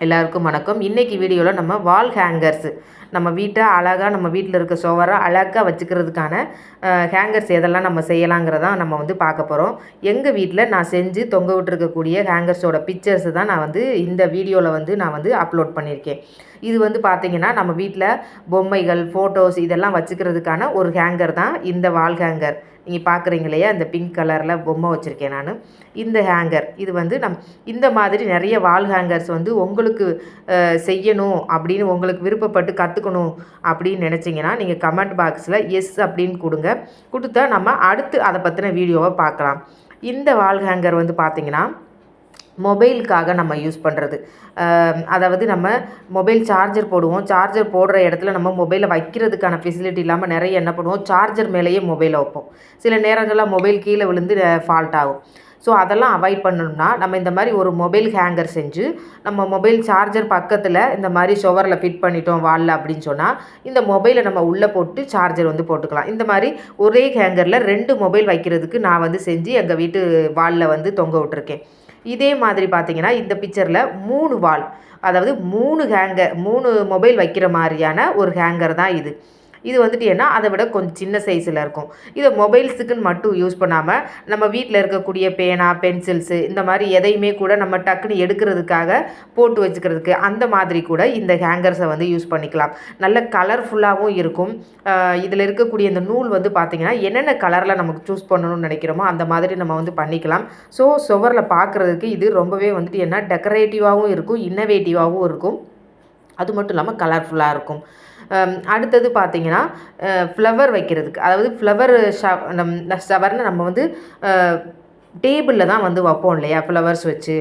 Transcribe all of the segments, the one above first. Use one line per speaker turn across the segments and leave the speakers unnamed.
எல்லாருக்கும் வணக்கம். இன்றைக்கி வீடியோவில் நம்ம வால் ஹேங்கர்ஸு நம்ம வீட்டை அழகாக நம்ம வீட்டில் இருக்க சுவரை அழகாக வச்சுக்கிறதுக்கான ஹேங்கர்ஸ் எதெல்லாம் நம்ம செய்யலாங்கிறதான் நம்ம வந்து பார்க்க போகிறோம். எங்கள் வீட்டில் நான் செஞ்சு தொங்க விட்டுருக்கக்கூடிய ஹேங்கர்ஸோட பிக்சர்ஸு தான் நான் வந்து இந்த வீடியோவில் வந்து நான் வந்து அப்லோட் பண்ணியிருக்கேன். இது வந்து பார்த்திங்கன்னா நம்ம வீட்டில் பொம்மைகள், ஃபோட்டோஸ் இதெல்லாம் வச்சுக்கிறதுக்கான ஒரு ஹேங்கர் தான் இந்த வால் ஹேங்கர். நீங்கள் பார்க்குறீங்க இல்லையா, இந்த பிங்க் கலரில் பொம்மை வச்சுருக்கேன் நான். இந்த ஹேங்கர் இது வந்து இந்த மாதிரி நிறைய வால் ஹேங்கர்ஸ் வந்து உங்களுக்கு செய்யணும் அப்படின்னு உங்களுக்கு விருப்பப்பட்டு கற்றுக்கணும் அப்படின்னு நினச்சிங்கன்னா நீங்கள் கமெண்ட் பாக்ஸில் எஸ் அப்படின்னு கொடுத்தா நம்ம அடுத்து அதை பற்றின வீடியோவை பார்க்கலாம். இந்த வால் ஹேங்கர் வந்து பார்த்திங்கன்னா மொபைலுக்காக நம்ம யூஸ் பண்ணுறது. அதாவது நம்ம மொபைல் சார்ஜர் போடுவோம். சார்ஜர் போடுற இடத்துல நம்ம மொபைலை வைக்கிறதுக்கான ஃபெசிலிட்டி இல்லாமல் நிறைய என்ன பண்ணுவோம், சார்ஜர் மேலேயே மொபைலை வைப்போம். சில நேரங்களில் மொபைல் கீழே விழுந்து ஃபால்ட் ஆகும். ஸோ அதெல்லாம் அவாய்ட் பண்ணணும்னா நம்ம இந்த மாதிரி ஒரு மொபைல் ஹேங்கர் செஞ்சு நம்ம மொபைல் சார்ஜர் பக்கத்தில் இந்த மாதிரி ஷொவரில் ஃபிட் பண்ணிட்டோம் வாலில் அப்படின்னு சொன்னால் இந்த மொபைலை நம்ம உள்ளே போட்டு சார்ஜர் வந்து போட்டுக்கலாம். இந்த மாதிரி ஒரே ஹேங்கரில் 2 மொபைல் வைக்கிறதுக்கு நான் வந்து செஞ்சு எங்கள் வீட்டு வாலில் வந்து தொங்க விட்டுருக்கேன். இதே மாதிரி பார்த்தீங்கன்னா இந்த பிக்சரில் 3 வால், அதாவது 3 மொபைல் வைக்கிற மாதிரியான ஒரு ஹேங்கர் தான் இது. இது வந்துட்டு ஏன்னா அதை விட கொஞ்சம் சின்ன சைஸில் இருக்கும். இதை மொபைல்ஸுக்குன்னு மட்டும் யூஸ் பண்ணாமல் நம்ம வீட்டில் இருக்கக்கூடிய பேனா, பென்சில்ஸு இந்த மாதிரி எதையுமே கூட நம்ம டக்குன்னு எடுக்கிறதுக்காக போட்டு வச்சுக்கிறதுக்கு அந்த மாதிரி கூட இந்த ஹேங்கர்ஸை வந்து யூஸ் பண்ணிக்கலாம். நல்ல கலர்ஃபுல்லாகவும் இருக்கும். இதில் இருக்கக்கூடிய இந்த நூல் வந்து பார்த்திங்கன்னா என்னென்ன கலரில் நமக்கு சூஸ் பண்ணணும்னு நினைக்கிறோமோ அந்த மாதிரி நம்ம வந்து பண்ணிக்கலாம். ஸோ சுவரில் பார்க்குறதுக்கு இது ரொம்பவே வந்துட்டு என்ன டெக்கரேட்டிவாகவும் இருக்கும், இன்னோவேட்டிவாகவும் இருக்கும். அது மட்டும் இல்லாமல் கலர்ஃபுல்லாக இருக்கும். அடுத்தது பார்த்திங்கன்னா ஃப்ளவர் வைக்கிறதுக்கு, அதாவது ஃப்ளவர் ஷவர்னு நம்ம வந்து டேபிளில் தான் வந்து வைப்போம் இல்லையா ஃப்ளவர்ஸ் வச்சு.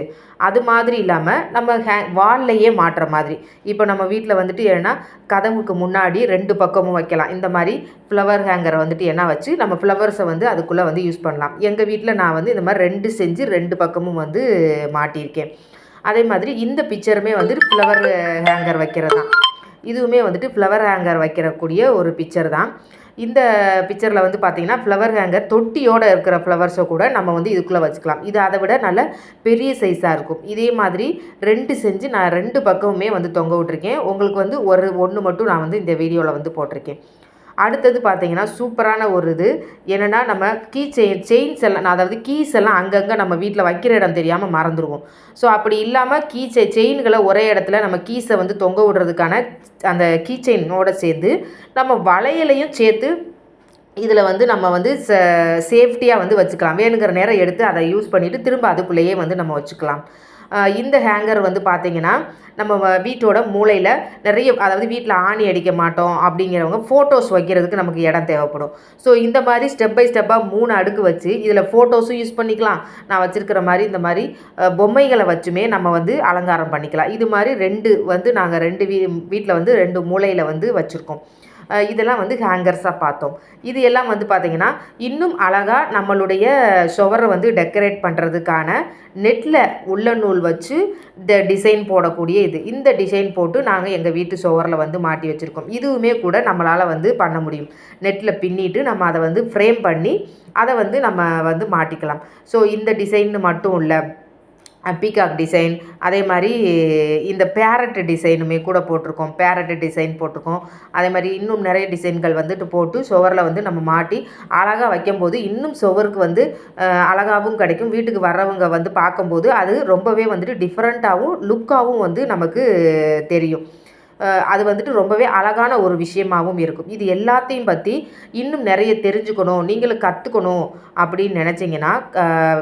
அது மாதிரி இல்லாமல் நம்ம வால்லையே மாட்டுற மாதிரி. இப்போ நம்ம வீட்டில் வந்துட்டு ஏன்னா கதவுக்கு முன்னாடி 2 பக்கமும் வைக்கலாம். இந்த மாதிரி ஃப்ளவர் ஹேங்கரை வந்துட்டு என்ன வச்சு நம்ம ஃப்ளவர்ஸை வந்து அதுக்குள்ளே வந்து யூஸ் பண்ணலாம். எங்கள் வீட்டில் நான் வந்து இந்த மாதிரி 2 செஞ்சு 2 பக்கமும் வந்து மாட்டியிருக்கேன். அதே மாதிரி இந்த பிக்சருமே வந்து ஃப்ளவர் ஹேங்கர் வைக்கிறது தான். இதுவுமே வந்துட்டு ஃப்ளவர் ஹேங்கர் வைக்கிறக்கூடிய ஒரு பிக்சர் தான். இந்த பிக்சரில் வந்து பார்த்திங்கன்னா ஃப்ளவர் ஹேங்கர் தொட்டியோடு இருக்கிற ஃப்ளவர்ஸை கூட நம்ம வந்து இதுக்குள்ளே வச்சுக்கலாம். இது அதை விட நல்ல பெரிய சைஸாக இருக்கும். இதே மாதிரி 2 செஞ்சு நான் 2 பக்கமுமே வந்து தொங்க விட்டுருக்கேன். உங்களுக்கு வந்து ஒன்று மட்டும் நான் வந்து இந்த வீடியோவில் வந்து போட்டிருக்கேன். அடுத்தது பார்த்திங்கன்னா சூப்பரான ஒரு இது என்னென்னா, நம்ம செயின்ஸ் எல்லாம், அதாவது கீஸ் எல்லாம் அங்கங்கே நம்ம வீட்டில் வைக்கிற இடம் தெரியாமல் மறந்துடுவோம். ஸோ அப்படி இல்லாமல் செயின்களை ஒரே இடத்துல நம்ம கீஸை வந்து தொங்க விடுறதுக்கான அந்த கீ செயினோடு சேர்ந்து நம்ம வளையலையும் சேர்த்து இதில் வந்து நம்ம வந்து சேஃப்டியாக வந்து வச்சுக்கலாம். வேணுங்கிற நேரம் எடுத்து அதை யூஸ் பண்ணிவிட்டு திரும்ப அதுக்குள்ளேயே வந்து நம்ம வச்சுக்கலாம். இந்த ஹேங்கர் வந்து பார்த்திங்கன்னா நம்ம வீட்டோட மூலையில் நிறைய, அதாவது வீட்டில் ஆணி அடிக்க மாட்டோம் அப்படிங்கிறவங்க ஃபோட்டோஸ் வைக்கிறதுக்கு நமக்கு இடம் தேவைப்படும். ஸோ இந்த மாதிரி ஸ்டெப் பை ஸ்டெப்பாக 3 அடுக்கு வச்சு இதில் ஃபோட்டோஸும் யூஸ் பண்ணிக்கலாம். நான் வச்சுருக்கிற மாதிரி இந்த மாதிரி பொம்மைகளை வச்சுமே நம்ம வந்து அலங்காரம் பண்ணிக்கலாம். இது மாதிரி 2 வந்து நாங்கள் 2 வீட்டில் வந்து 2 மூலையில் வந்து வச்சுருக்கோம். இதெல்லாம் வந்து ஹேங்கர்ஸாக பார்த்தோம். இது எல்லாம் வந்து பார்த்திங்கன்னா இன்னும் அழகாக நம்மளுடைய ஷொவரை வந்து டெக்கரேட் பண்ணுறதுக்கான நெட்டில் உள்ள நூல் வச்சு டிசைன் போடக்கூடிய இந்த டிசைன் போட்டு நாங்கள் எங்கள் வீட்டு ஷொவரில் வந்து மாட்டி வச்சுருக்கோம். இதுவுமே கூட நம்மளால் வந்து பண்ண முடியும். நெட்டில் பின்னிட்டு நம்ம அதை வந்து ஃப்ரேம் பண்ணி அதை வந்து நம்ம வந்து மாட்டிக்கலாம். ஸோ இந்த டிசைன்னு மட்டும் இல்லை, பீகாக் டிசைன், அதே மாதிரி இந்த பேரட் டிசைனுமே கூட போட்டிருக்கோம். பேரட் டிசைன் போட்டிருக்கோம். அதே மாதிரி இன்னும் நிறைய டிசைன்கள் வந்துட்டு போட்டு சுவரில் வந்து நம்ம மாட்டி அழகாக வைக்கும்போது இன்னும் சுவருக்கு வந்து அழகாகவும் கிடைக்கும். வீட்டுக்கு வர்றவங்க வந்து பார்க்கும்போது அது ரொம்பவே வந்துட்டு டிஃப்ரெண்ட்டாகவும் லுக்காகவும் வந்து நமக்கு தெரியும். அது வந்துட்டு ரொம்பவே அழகான ஒரு விஷயமாகவும் இருக்கும். இது எல்லாத்தையும் பற்றி இன்னும் நிறைய தெரிஞ்சுக்கணும், நீங்களும் கற்றுக்கணும் அப்படின்னு நினச்சிங்கன்னா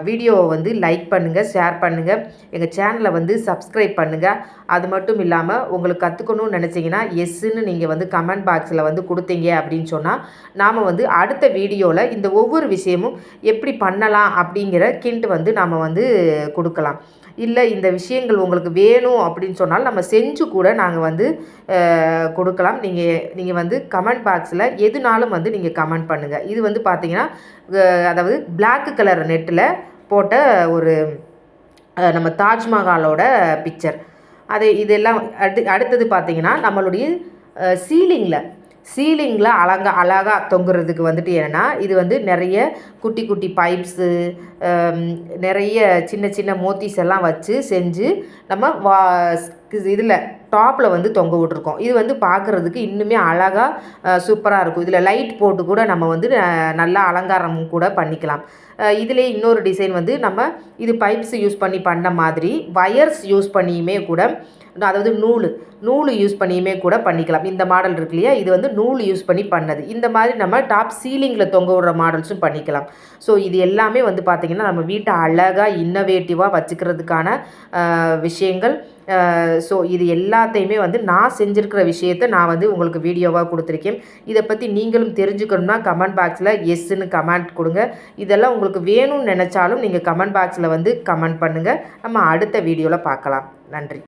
வீடியோவை வந்து லைக் பண்ணுங்கள், ஷேர் பண்ணுங்கள், எங்கள் சேனலை வந்து சப்ஸ்கிரைப் பண்ணுங்கள். அது மட்டும் இல்லாமல் உங்களுக்கு கற்றுக்கணும்னு நினச்சிங்கன்னா எஸ்ன்னு நீங்கள் வந்து கமெண்ட் பாக்ஸில் வந்து கொடுத்தீங்க அப்படின்னு சொன்னால் நாம் வந்து அடுத்த வீடியோவில் இந்த ஒவ்வொரு விஷயமும் எப்படி பண்ணலாம் அப்படிங்கிற கிண்ட் வந்து நாம் வந்து கொடுக்கலாம். இல்லை இந்த விஷயங்கள் உங்களுக்கு வேணும் அப்படின்னு சொன்னால் நம்ம செஞ்சு கூட நாங்கள் வந்து கொடுக்கலாம். நீங்கள் வந்து கமெண்ட் பாக்ஸில் எதுனாலும் வந்து நீங்கள் கமெண்ட் பண்ணுங்கள். இது வந்து பார்த்திங்கன்னா அதாவது பிளாக் கலர் நெட்டில் போட்ட ஒரு நம்ம தாஜ்மஹாலோட பிக்சர். இதெல்லாம் அடுத்தது பார்த்திங்கன்னா நம்மளுடைய சீலிங்கில் அழகாக தொங்குறதுக்கு வந்துட்டு என்னென்னா, இது வந்து நிறைய குட்டி குட்டி பைப்ஸு, நிறைய சின்ன சின்ன மோத்திஸ் எல்லாம் வச்சு செஞ்சு நம்ம இதில் டாப்பில் வந்து தொங்க விட்ருக்கோம். இது வந்து பார்க்குறதுக்கு இன்னுமே அழகாக சூப்பராக இருக்கும். இதில் லைட் போட்டு கூட நம்ம வந்து நல்லா அலங்காரம் கூட பண்ணிக்கலாம். இதிலே இன்னொரு டிசைன் வந்து நம்ம இது பைப்ஸ் யூஸ் பண்ணி பண்ண மாதிரி வயர்ஸ் யூஸ் பண்ணியுமே கூட, அதாவது நூல் யூஸ் பண்ணியுமே கூட பண்ணிக்கலாம். இந்த மாடல் இருக்கு இல்லையா, இது வந்து நூல் யூஸ் பண்ணி பண்ணது. இந்த மாதிரி நம்ம டாப் சீலிங்கில் தொங்க விடுற மாடல்ஸும் பண்ணிக்கலாம். ஸோ இது எல்லாமே வந்து பார்த்திங்கன்னா நம்ம வீட்டை அழகாக இன்னோவேட்டிவாக வச்சுக்கிறதுக்கான விஷயங்கள். ஸோ இது எல்லாத்தையுமே வந்து நான் செஞ்சுருக்கிற விஷயத்தை நான் வந்து உங்களுக்கு வீடியோவாக கொடுத்துருக்கேன். இதை பற்றி நீங்களும் தெரிஞ்சுக்கணும்னா கமெண்ட் பாக்ஸில் எஸ்ன்னு கமெண்ட் கொடுங்க. இதெல்லாம் உங்களுக்கு வேணும்னு நினச்சாலும் நீங்கள் கமெண்ட் பாக்ஸில் வந்து கமெண்ட் பண்ணுங்கள். நம்ம அடுத்த வீடியோவில் பார்க்கலாம். நன்றி.